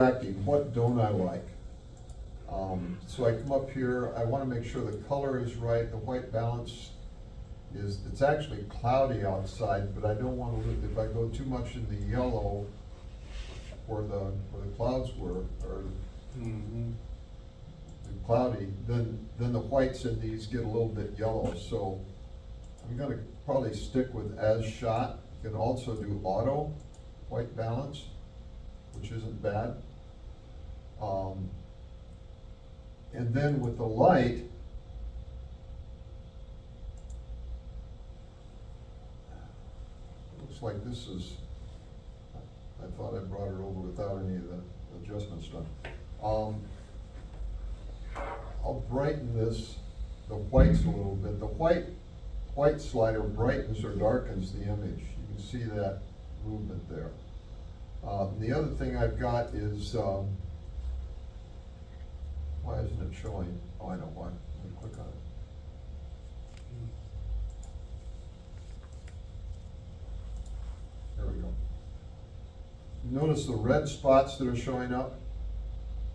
What don't I like? So I come up here, I wanna make sure the color is right, the white balance is, it's actually cloudy outside, but I don't wanna, if I go too much in the yellow where the clouds were, or cloudy, then the whites in these get a little bit yellow, so I'm gonna probably stick with as shot. You can also do auto white balance, which isn't bad. And then with the light, looks like this is, I thought I brought it over without any of the adjustments done. I'll brighten this, the whites a little bit. The white slider brightens or darkens the image. You can see that movement there. The other thing I've got is, why isn't it showing? Oh, I know why. Let me click on it. There we go. Notice the red spots that are showing up?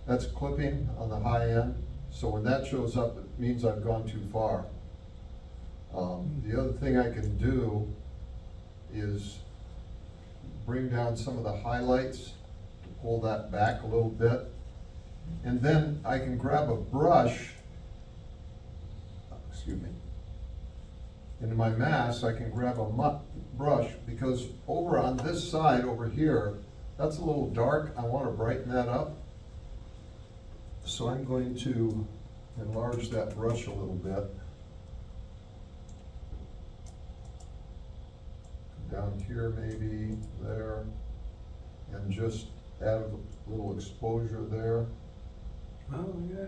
That's clipping on the high end. So when that shows up, it means I've gone too far. The other thing I can do is bring down some of the highlights, pull that back a little bit. And then I can grab a brush, excuse me, into my mask, I can grab a brush, because over on this side over here, that's a little dark. I want to brighten that up. So I'm going to enlarge that brush a little bit. Down here maybe, there, and just add a little exposure there. Oh, yeah.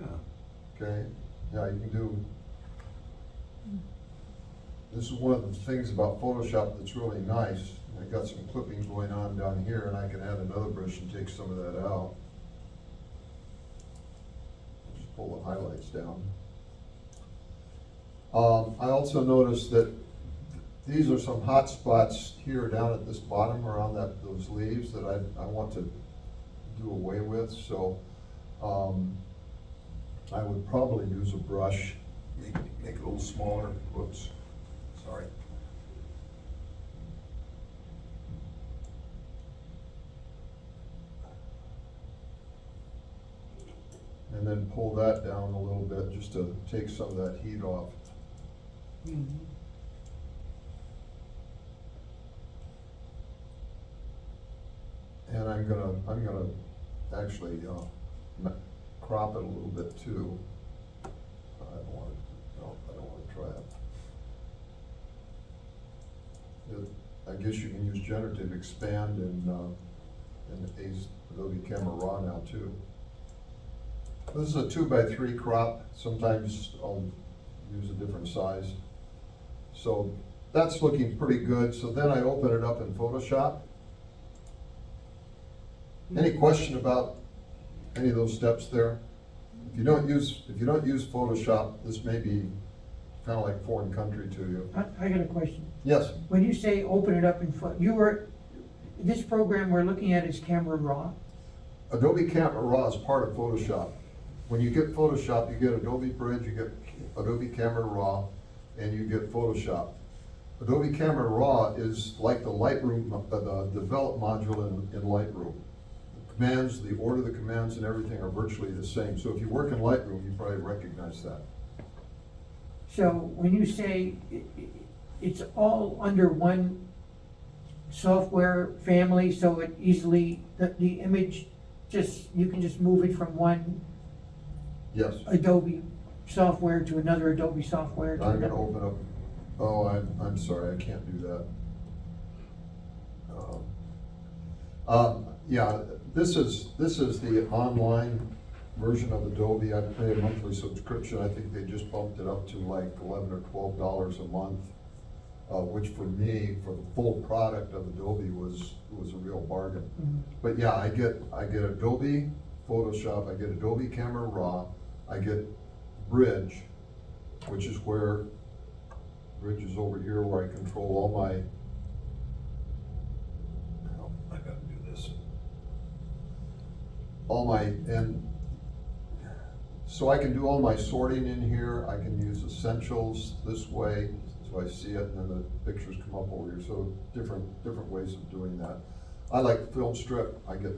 Okay, yeah, you can do, this is one of the things about Photoshop that's really nice. I got some clipping going on down here, and I can add another brush and take some of that out. Just pull the highlights down. I also noticed that these are some hot spots here down at this bottom around those leaves that I want to do away with, so I would probably use a brush, make it a little smaller. Whoops, sorry. And then pull that down a little bit just to take some of that heat off. Mm-hmm. And I'm gonna actually crop it a little bit too. I don't want to try it. I guess you can use generative expand in Adobe Camera Raw now too. This is a 2x3 crop. Sometimes I'll use a different size. So that's looking pretty good. So then I open it up in Photoshop. Any question about any of those steps there? If you don't use Photoshop, this may be kind of like foreign country to you. I got a question. Yes. When you say open it up in this program we're looking at is Camera Raw? Adobe Camera Raw is part of Photoshop. When you get Photoshop, you get Adobe Bridge, you get Adobe Camera Raw, and you get Photoshop. Adobe Camera Raw is like the Lightroom, the develop module in Lightroom. Commands, the order of the commands and everything are virtually the same. So if you work in Lightroom, you probably recognize that. So when you say it's all under one software family, so it easily, the image you can just move it from one Yes. Adobe software to another Adobe software to I'm another? gonna open up, oh, I'm sorry, I can't do that. Yeah, this is the online version of Adobe. I pay a monthly subscription. I think they just bumped it up to like $11 or $12 a month, which for me, for the full product of Adobe was a real bargain. Mhm. But yeah, I get Adobe Photoshop, I get Adobe Camera Raw, I get Bridge, which is where, Bridge is over here where I control all my, oh, I gotta do this. and so I can do all my sorting in here. I can use essentials this way, so I see it, and then the pictures come up over here. So different ways of doing that. I like film strip. I get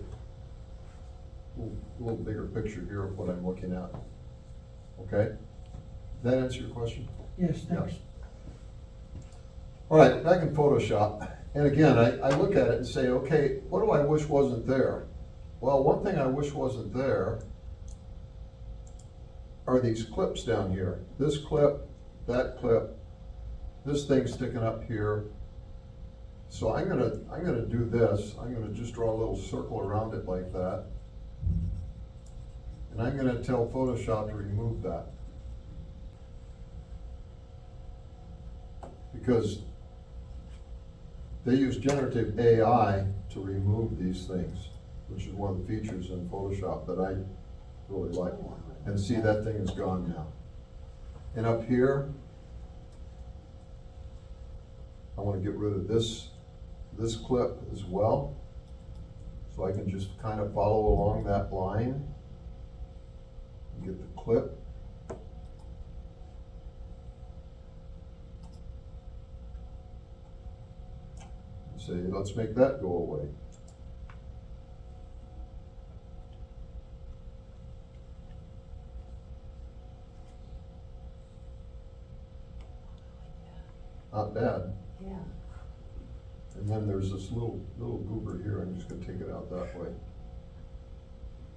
a little bigger picture here of what I'm looking at. Okay? That answer your question? Yes, thanks. All right, back in Photoshop, and again, I look at it and say, okay, what do I wish wasn't there? Well, one thing I wish wasn't there are these clips down here. This clip, that clip, this thing sticking up here. So I'm gonna do this. I'm gonna just draw a little circle around it like that. And I'm gonna tell Photoshop to remove that. Because they use generative AI to remove these things, which is one of the features in Photoshop that I really like. And see, that thing is gone now. And up here, I want to get rid of this clip as well. So I can just kind of follow along that line and get the clip. Say, let's make that go away. Not bad. Yeah. And then there's this little goober here. I'm just gonna take it out that way.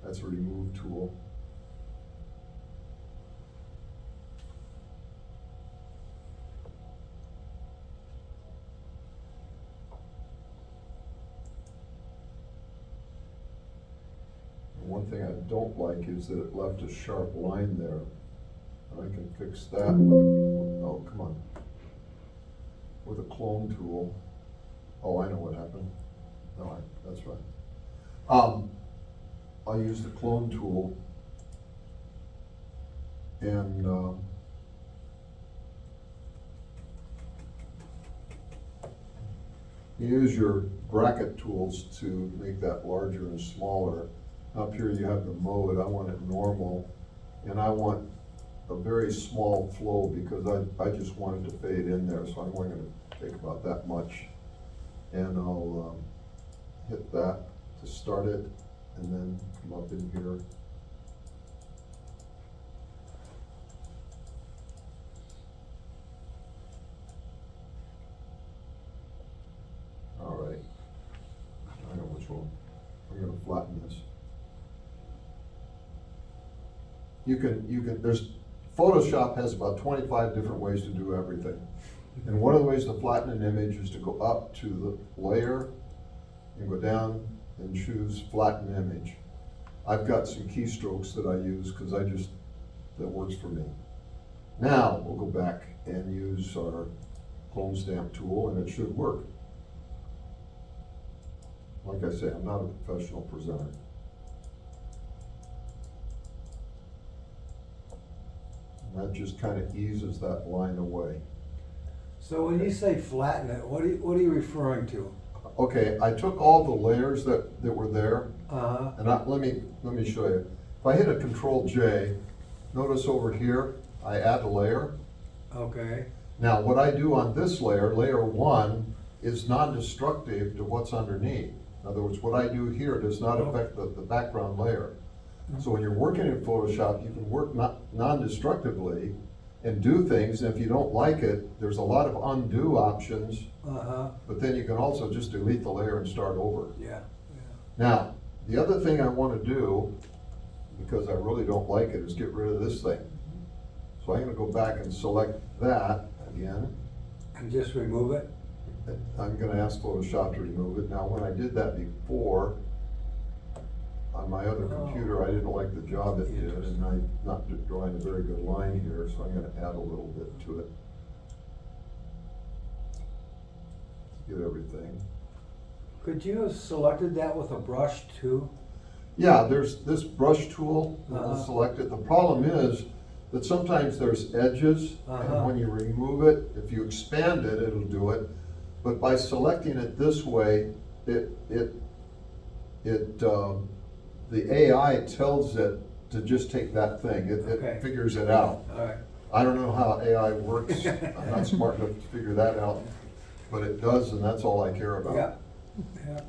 That's a remove tool. And one thing I don't like is that it left a sharp line there. I can fix that with, oh, come on. With a clone tool. Oh, I know what happened. No, that's right. I'll use the clone tool and use your bracket tools to make that larger and smaller. Up here you have the mode. I want it normal, and I want a very small flow because I just want it to fade in there, so I'm only going to take about that much. And I'll hit that to start it, and then come up in here. All right, I know which one. I'm going to flatten this. You can, Photoshop has about 25 different ways to do everything. And one of the ways to flatten an image is to go up to the layer and go down and choose flatten image. I've got some keystrokes that I use because that works for me. Now we'll go back and use our clone stamp tool, and it should work. Like I say, I'm not a professional presenter. And that just kind of eases that line away. So when you say flatten it, what are you referring to? Okay, I took all the layers that were there, Uh-huh. and let me show you. If I hit a Control J, notice over here, I add a layer. Okay. Now, what I do on this layer, layer 1, is non-destructive to what's underneath. In other words, what I do here does not affect the background layer. So when you're working in Photoshop, you can work non-destructively and do things, and if you don't like it, there's a lot of undo options, Uh-huh. but then you can also just delete the layer and start over. Yeah. Now, the other thing I want to do, because I really don't like it, is get rid of this thing. So I'm going to go back and select that again. And just remove it? I'm going to ask Photoshop to remove it. Now, when I did that before, on my other computer, I didn't like the job it did, and I'm not drawing a very good line here, so I'm going to add a little bit to it. Get everything. Could you have selected that with a brush too? Yeah, there's this brush tool that will Uh-huh. select it. The problem is that sometimes there's edges, and Uh-huh. when you remove it, if you expand it, it'll do it. But by selecting it this way, the AI tells it to just take that thing, Okay. it figures it out. All right. I don't know how AI works, I'm not smart enough to figure that out, but it does, and that's all I care about. Yeah. Yeah.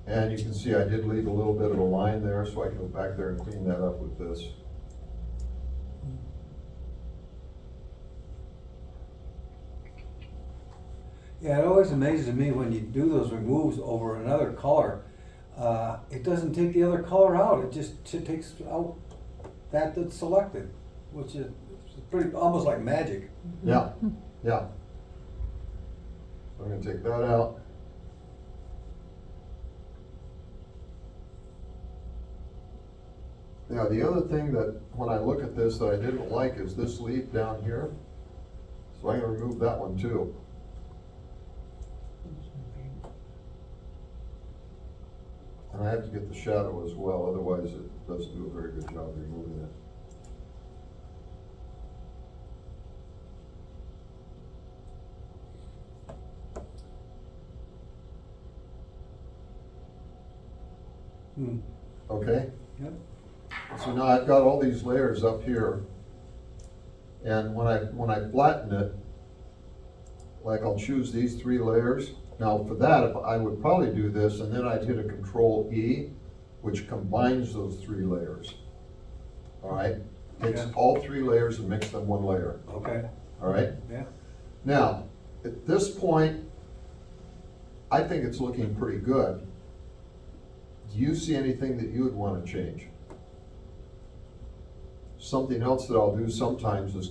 And you can see I did leave a little bit of a line there, so I can go back there and clean that up with this. Yeah, it always amazes me when you do those removes over another color, it doesn't take the other color out, it just takes out that's selected, which is pretty, almost like magic. Yeah, yeah. I'm gonna take that out. Now, the other thing that, when I look at this, that I didn't like is this leaf down here. So I'm gonna remove that one too. And I have to get the shadow as well, otherwise it doesn't do a very good job removing it. Hmm. Okay? Yep. So now I've got all these layers up here. And when I flatten it, like I'll choose these 3 layers. Now for that, if I would probably do this, and then I'd hit a Control E, which combines those 3 layers. All right? Takes Okay. all 3 layers and makes them 1 layer. Okay, All right? yeah. Now, at this point, I think it's looking pretty good. Do you see anything that you would want to change? Something else that I'll do sometimes is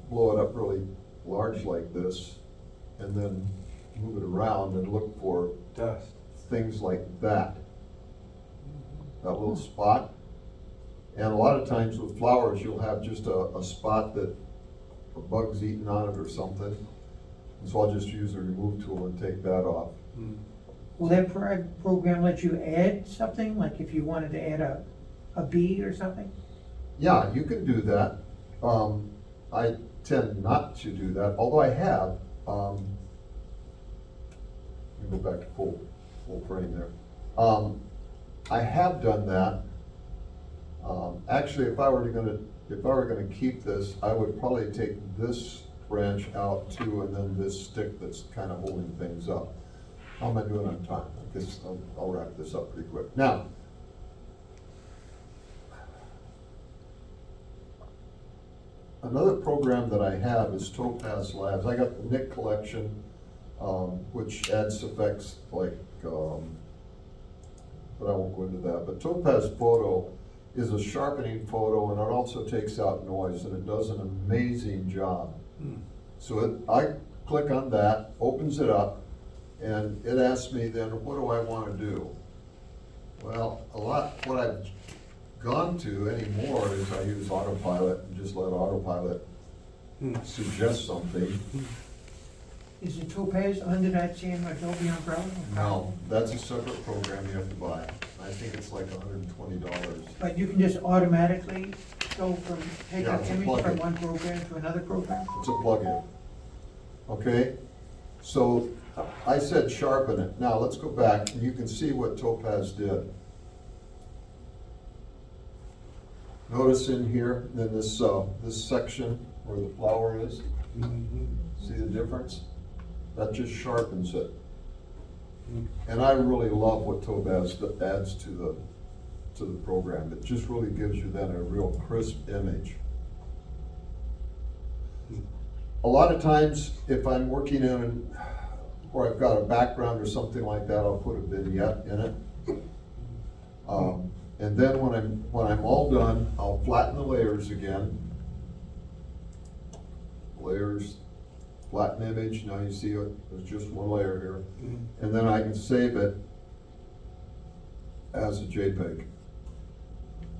blow it up really large like this, and then move it around and look for Dust. things like that. That little spot. And a lot of times with flowers, you'll have just a spot that a bug's eaten on it or something. And so I'll just use the remove tool and take that off. Hmm. Will that program let you add something, like if you wanted to add a bead or something? Yeah, you can do that. I tend not to do that, although I have. Let me go back to full frame there. I have done that. Actually, if I were gonna keep this, I would probably take this branch out too, and then this stick that's kind of holding things up. How am I doing on time? I guess I'll wrap this up pretty quick. Now, another program that I have is Topaz Labs. I got the Nick collection, which adds effects like, but I won't go into that. But Topaz Photo is a sharpening photo, and it also takes out noise, and it does an amazing job. Hmm. So I click on that, opens it up, and it asks me then, what do I want to do? Well, what I've gone to anymore is I use autopilot and just let autopilot Hmm. suggest something. Is the Topaz under that same Adobe umbrella? No, that's a separate program you have to buy. I think it's like $120. But you can just automatically go from, take Yeah, an it's a image plugin. from one program to another program? It's a plugin. Okay? So I said sharpen it. Now let's go back and you can see what Topaz did. Notice in here, in this section where the flower is, Mhm. see the difference? That just sharpens it. Hmm. And I really love what Topaz adds to the program. It just really gives you then a real crisp image. A lot of times, if I'm working in, or I've got a background or something like that, I'll put a vignette in it. And then when I'm all done, I'll flatten the layers again. Layers, flatten image, now you see there's just 1 layer here. Mhm. And then I can save it as a JPEG.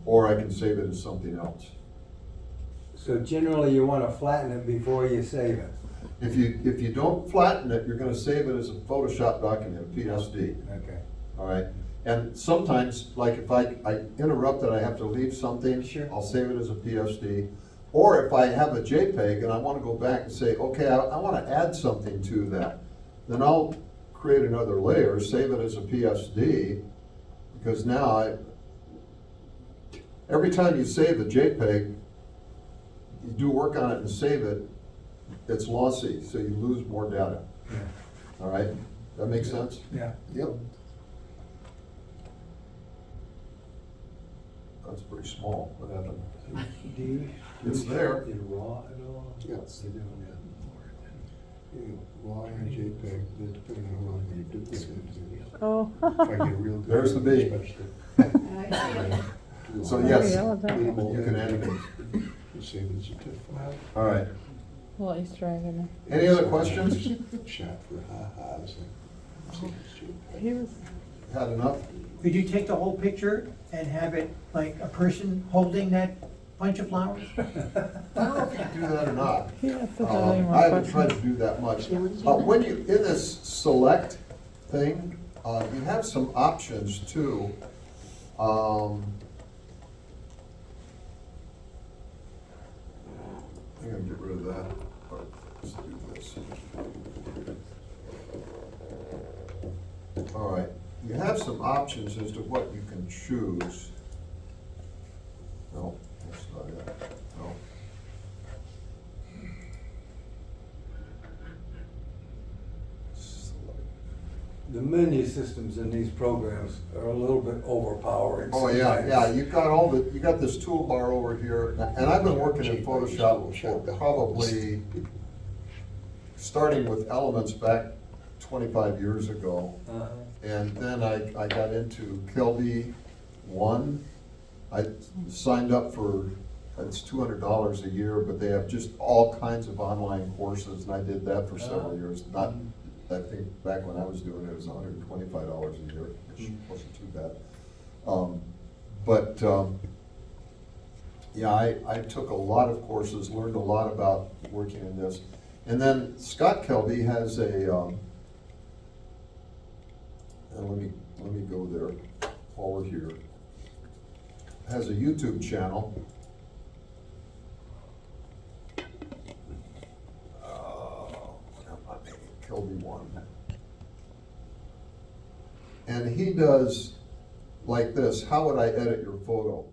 Or I can save it as something else. So generally you wanna flatten it before you save it? If you don't flatten it, you're gonna save it as a Photoshop document, a PSD, Okay. all right? And sometimes, like if I interrupt it, I have to leave something. Sure. I'll save it as a PSD. Or if I have a JPEG and I wanna go back and say, okay, I wanna add something to that, then I'll create another layer, save it as a PSD, because now every time you save a JPEG, you do work on it and save it, it's lossy, so you lose more data. Yeah. All right, that makes sense? Yeah. Yep. That's pretty small, what happened? Do you? It's there. In RAW at all? Yes. They do, Raw and JPEG, depending on how long you duplicate it. Oh. If I get a real good. There's the B. especially- So There yes, we go, that- Minimal you can edit it. and save it as a TIFF file. All right. Well, Easter egg in Any other questions? Chat for ha-has and save as there. JPEG. He was, Had enough? Could you take the whole picture and have it like a person holding that bunch of flowers? I don't know if you can do that or not. he asked if there was any more I haven't tried to questions. do that much. When you, in this select thing, you have some options too. I'm gonna get rid of that. Let's do this. All right, you have some options as to what you can choose. No, that's not it, no. Select. The menu systems in these programs are a little bit overpowering. Oh, yeah, sometimes. yeah, you've got all the, you got this toolbar over here, and I've been working in Photoshop for probably, starting with Elements back 25 years ago. Uh-huh. And then I got into Kelby One. I signed up for, it's $200 a year, but they have just all kinds of online courses, and I did that for several years. Not, I think back when I was doing it, it was $125 a year, which wasn't too bad. Yeah, I took a lot of courses, learned a lot about working in this. And then Scott Kelby has a, and let me go there while we're here. Has a YouTube channel. Kelby One. And he does like this, how would I edit your photo?